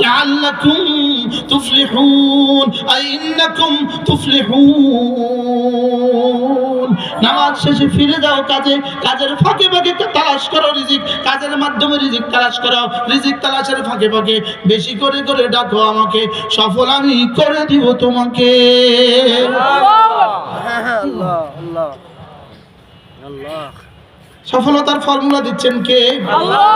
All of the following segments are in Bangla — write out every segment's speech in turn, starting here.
লাআল্লাকুম তুফলিহুন আইন্নাকুম তুফলিহুন। নামাজ শেষে ফিরে যাও কাজে, কাজের ফাঁকে ফাঁকে তালাশ করো রিজিক, কাজের মাধ্যমে রিজিক তালাশ করো, রিজিক তালাশের ফাঁকে ফাঁকে বেশি করে করে ডাকো আমাকে, সফল আমি করে দিব তোমাকে। আল্লাহ আল্লাহ আল্লাহ। সফলতার ফর্মুলা দিচ্ছেন কে? আল্লাহ।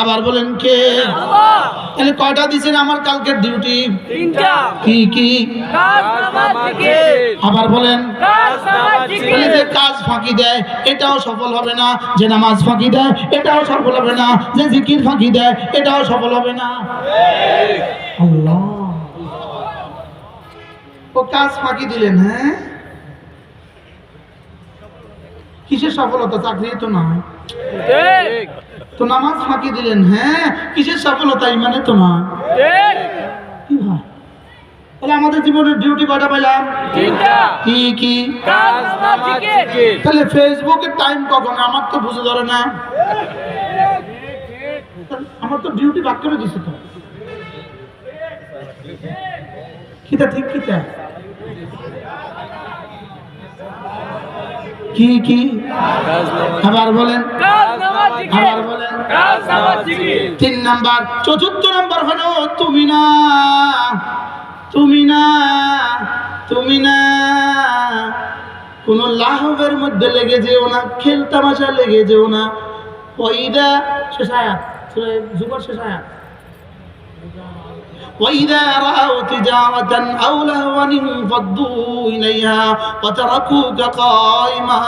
আবার বলেন কে? আল্লাহ। তাহলে কয়টা দিচ্ছেন আমার কালকের ডিউটি? তিনটা। কি কি? কাজ, নামাজ, জিকির। আবার বলেন। কাজ, নামাজ, তাহলে যে জিকির। কাজ ফাঁকি দেয় এটাও সফল হবে না, যে নামাজ ফাঁকি দেয় এটাও সফল হবে না, যে জিকির ফাঁকি দেয় এটাও সফল হবে না। আল্লাহ, ও কাজ ফাঁকি দিলেন, হ্যাঁ কিসের সফলতা? চাকরি তো নয়। ঠিক তো নামাজ ফাঁকি দিলেন, হ্যাঁ কিসের সফলতা? ইমানে তো নয়। ঠিক। কি হয়? তাহলে আমাদের জীবনের ডিউটি কয়টা পেলাম? তিনটা। কি কি? কাজ, নামাজ, জিকির। তাহলে ফেসবুকের টাইম কখন? আমার তো বুঝে ধরে না, আমার তো ডিউটি ভাগ করে দিছে তো। কিতা ঠিক কিতা? কি কি? আবার বলেন, কাজ, নামাজ, জিকির। আবার বলেন। কাজ, নামাজ, জিকির। 3 নাম্বার। চতুর্থ নাম্বার হলো তুমি না, তুমি না, তুমি না কোন লাহবের মধ্যে লেগে যেও না, খেল তামাশা লেগে যেও না। ওইদা শেষ আয়াত, সূরা জুমার শেষ আয়াত। وإذا رأوا تجارة أو لهوا انفضوا إليها وتركوك قائما।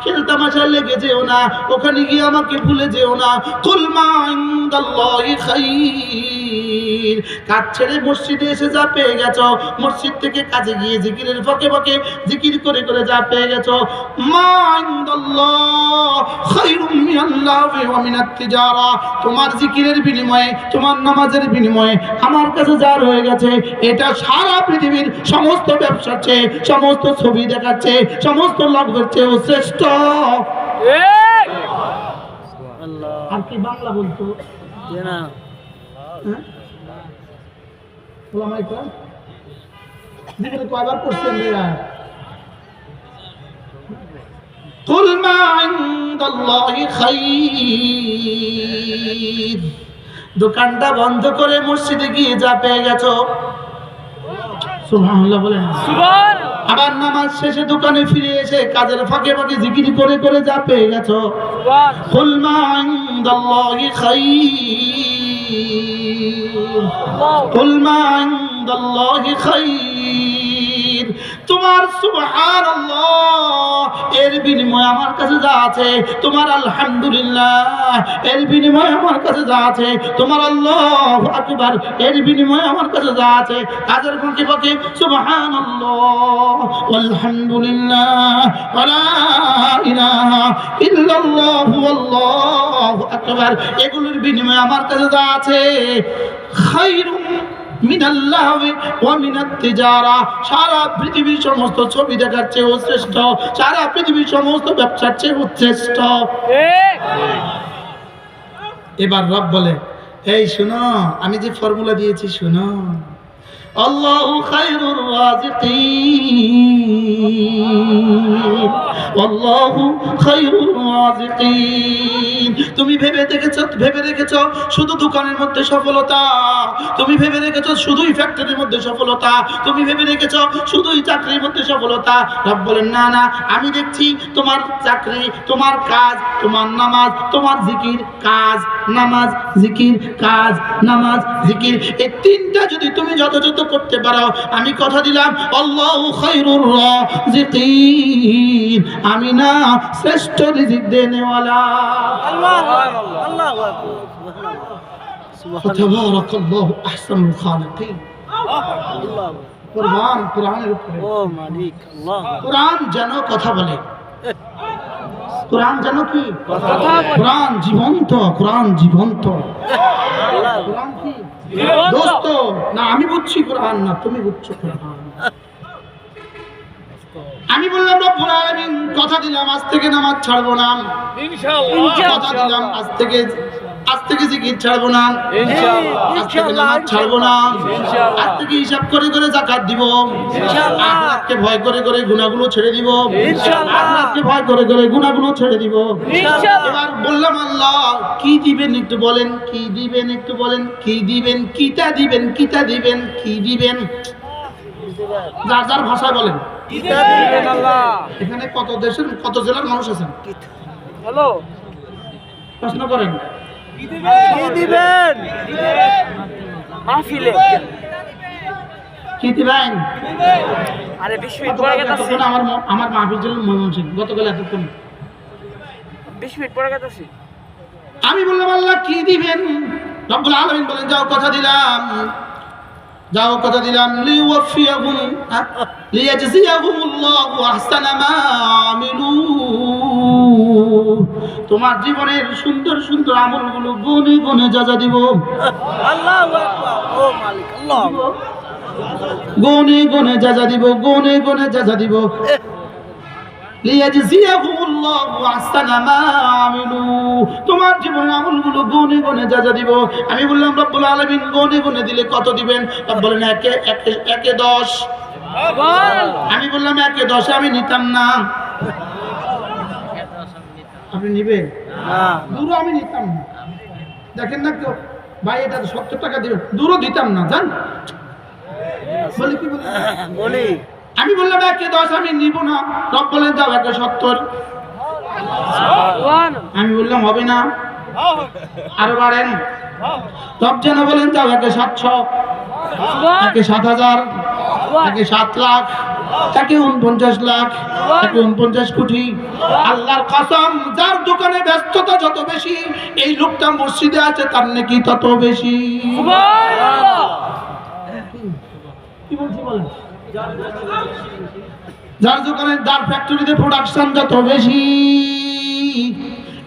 খেলতা মাশা লেগে যেও না, ওখানে গিয়ে আমাকে ভুলে যেও না। কুল মা ইনদাল্লাহি খাইর। কাজ ছেড়ে মসজিদে এসে যা পেয়ে গেছো, মসজিদ থেকে কাজে গিয়ে জিকিরের ফাঁকে ফাঁকে জিকির করে করে যা পেয়ে গেছো, মা ইনদাল্লাহ খায়রুম মিনাল্লাহি ওয়া মিনাত তিজারা। তোমার জিকিরের বিনিময়ে, তোমার নামাজের বিনিময়ে আমার কাছে যা রয়ে গেছে এটা সারা পৃথিবীর সমস্ত ব্যবসার চেয়ে, সমস্ত ছবি দেখাচ্ছে, সমস্ত লাভের চেয়েও শ্রেষ্ঠ। ঠিক। আল্লাহ। আর কি বাংলা বলতো? না। হ্যাঁ? ওলামা ইকরাম জিকির কয়বার পড়ছেন রে? কুল মা ইনদাল্লাহি খাইর। দোকানটা বন্ধ করে মসজিদে গিয়ে যা পেয়ে গেছো, সুবহানাল্লাহ বলেন। সুবহানাল্লাহ। আবার নামাজ শেষে দোকানে ফিরে এসে কাজের ফাঁকে ফাঁকে জিকির করে করে যা পেয়ে গেছো, সুবহানাল্লাহ। কুল মা ইনদাল্লাহি খাইর, কুল মা ইনদাল্লাহি খাইর। তোমার সুবহানাল্লাহ এর বিনিময়ে আমার কাছে যা আছে, তোমার আলহামদুলিল্লাহ এর বিনিময়ে আমার কাছে যা আছে, তোমার আল্লাহু আকবার এর বিনিময়ে আমার কাছে যা আছে, কাজের ফাঁকে ফাঁকে সুবহানাল্লাহ আলহামদুলিল্লাহ ওয়া লা ইলাহা ইল্লাল্লাহ আল্লাহু আকবার এগুলোর বিনিময়ে আমার কাছে যা আছে, খায়রুম মিনাল্লাহি ওয়া মিনাত তিজারা। সারা পৃথিবীর সমস্ত ছবি দেখার চেয়েও শ্রেষ্ঠ, সারা পৃথিবীর সমস্ত ব্যবসার চেয়েও শ্রেষ্ঠ। ঠিক। এবার রব বলে, এই শুনো, আমি যে ফর্মুলা দিয়েছি শুনো। আল্লাহু খায়রুর রাযিকিন, আল্লাহু খায়রুর রাযিকিন। তুমি ভেবে রেখেছো শুধু দোকানের মধ্যে সফলতা, তুমি ভেবে রেখেছো শুধুই ফ্যাক্টরির মধ্যে সফলতা, তুমি ভেবে রেখেছো শুধুই চাকরির মধ্যে সফলতা। রব বলেন না না, আমি দেখছি তোমার চাকরি, তোমার কাজ, তোমার নামাজ, তোমার জিকির, কাজ নামাজ জিকির, কাজ নামাজ জিকির, এই তিনটা যদি তুমি যথাযথ করতে পারো, আমি কথা দিলাম আল্লাহু খায়রুর রাযিকিন, আমি না শ্রেষ্ঠ রিজিক দেনেওয়ালা। আল্লাহু আকবার। আল্লাহু আকবার। সুবহানাল্লাহ। তাবারাকাল্লাহু আহসানুল খালিকিন। আল্লাহ। কুরআন, কুরআনের উপরে ও মালিক আল্লাহ। কুরআন যেন কথা বলে, কুরআন যেন কি কথা বলে। কুরআন জীবন্ত, কুরআন জীবন্ত। আল্লাহ। কুরআন কি জীবন্ত। দোস্ত না, আমি বুঝছি কুরআন না তুমি বুঝছো কুরআন। আমি বললাম রব্বুল আলামিন কথা দিলাম আজ থেকে নামাজ ছাড়বো না, ইনশাআল্লাহ। কথা দিলাম আজ থেকে আজ থেকে জিকির ছাড়বো না, আজ থেকে নামাজ ছাড়বো না, আজ থেকে হিসাব করে করে যাকাত দিব, আখরাতকে ভয় করে করে গুনাহগুলো ছেড়ে দিব, আখরাতকে ভয় করে করে গুনাহগুলো ছেড়ে দিব। এবার বললাম আল্লাহ কি দিবেন একটু বলেন, কি দিবেন একটু বলেন, কি দিবেন, কিটা দিবেন, কিটা দিবেন, কি দিবেন, যার যার ভাষায় বলেন। এখানে কত দেশের কত জেলার মানুষ আছেন, হ্যালো, প্রশ্ন করেন। কি দিবেন মাহফিলে? কি দিবেন? আরে 20 মিনিট পরে গেতাছি, এতক্ষণ আমার মাহফিল ছিল ময়মনসিংহ, গতকাল এতক্ষণ 20 মিনিট পরে গেতাছি। আমি বললাম আল্লাহ কি দিবেন? রব্বুল আলামিন বলেন যাও কথা দিলাম, যাও কথা দিলাম, লিওয়াফিয়াহুম লিয়াজজিয়াহুমুল্লাহু আহসানা মা আমিলু। তোমার জীবনের সুন্দর সুন্দর আমলগুলো গুনে গুনে যা দিব, আল্লাহু আকবার, ও মালিক আল্লাহ, গুনে গুনে যা দিব, গুনে গুনে যা দিব। লিয়াজজিয়াহুমুল্লাহু আহসানা মা আমিলু। তোমার জীবনের আমলগুলো গুনে গুনে যা দিব। আমি বললাম রব্বুল আলামিন গুনে গুনে দিলে কত দিবেন? রব বলেন একে 10। আমি বললাম 10 আমি নিতাম না। আপনি নিবেন? দূর আমি নিতাম না। দেখেন না কেউ ভাই এটা 70 টাকা দিবেন, দূরও দিতাম না জান। বলি কি বলি? আমি বললাম 10 আমি নিব না। রব বলেন যাও 70। আমি বললাম হবে না, আরো বাড়েন। রব যেন বলেন যাও 700, 7,000, 7 লাখ, 49 লাখ, 49 কোটি। আল্লাহর কসম, যার দোকানে ব্যস্ততা যত বেশি, এই লোকটা মসজিদে আছে তার নাকি তত বেশি। কি বলছি বলেন? যার দোকানে, যার ফ্যাক্টরিতে প্রোডাকশন যত বেশি,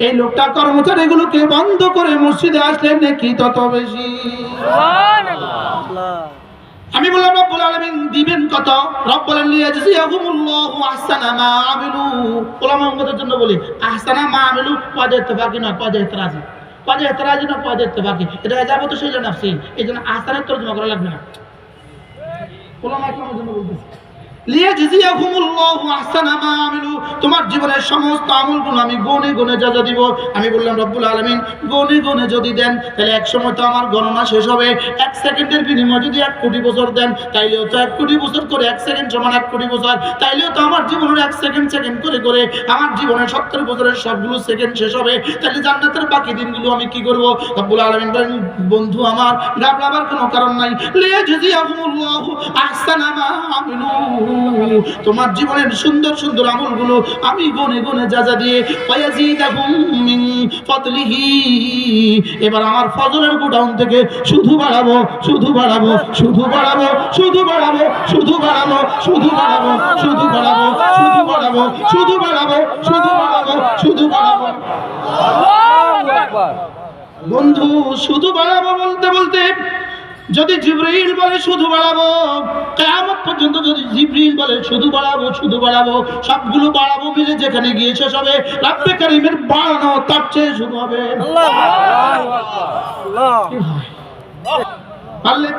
এই লোকটা কর্মচারীগুলোকে বন্ধ করে মসজিদে আসলে নাকি তত বেশি। আমি বললাম রব্বুল আলামিন দিবেন কত? রব বলেন লিয়াজজিয়াহুমুল্লাহু আহসানা মা আমিলু। ওলামা উম্মতের জন্য বলি আহসানা মা আমিলু পদে ইত্তেফাকি নয়, পদে ইতরাজি, পদে ইতরাজি না পদে ইত্তেফাকি। এটা যাবত সেই জন্য নাফসি, এইজন্য আহসানের তরজমা করা লাগবে না। ওলামা কেমন জন্য বলতেছি লিয়াজজিয়াহুমুল্লাহু আহসানা মা আমিলু। তোমার জীবনের সমস্ত আমলগুলো আমি গুনে গুনে যা দিব। আমি বললাম রব্বুল আলামিন গুনে গুনে যদি দেন তাহলে এক সময় তো আমার গণনা শেষ হবে। 1 সেকেন্ডের বিনিময়ে যদি 1 কোটি বছর দেন তাইলেও তো 1 কোটি বছর করে 1 সেকেন্ড সমান 1 কোটি বছর। তাইলেও তো আমার জীবনের 1 সেকেন্ড সেকেন্ড করে করে আমার জীবনের 70 বছরের সবগুলো সেকেন্ড শেষ হবে। তাহলে জান্নাতের বাকি দিনগুলো আমি কি করব? রব্বুল আলামিন বলেন বন্ধু আমার ঘাবড়াবার কোনো কারণ নাই। লিয়াজজিয়াহুমুল্লাহু আহসানা মা আমিলু। তোমার জীবনের সুন্দর সুন্দর আমলগুলো আমি গুনে গুনে যা দিয়ে ওয়ায়াজিদাহুম মিন ফাদলিহি। এবার আমার ফজলের গোডাউন থেকে শুধু বাড়াবো, শুধু বাড়াবো, শুধু বাড়াবো, শুধু বাড়াবো, শুধু বাড়াবো, শুধু বাড়াবো, শুধু বাড়াবো, শুধু বাড়াবো, শুধু বাড়াবো, শুধু বাড়াবো, শুধু বাড়াবো। বন্ধু শুধু বাড়াবো বলতে বলতে যদি জিবরিল বলে শুধু বাড়াবো, কিয়ামত পর্যন্ত যদি জিবরিল বলে শুধু বাড়াবো, শুধু বাড়াবো, সবগুলো বাড়াবো মিলে যেখানে গিয়ে শেষ হবে রব্বে কারীমের বাড়ানো তার চেয়ে শুরু হবে। আল্লাহু আকবার, আল্লাহ। পারলে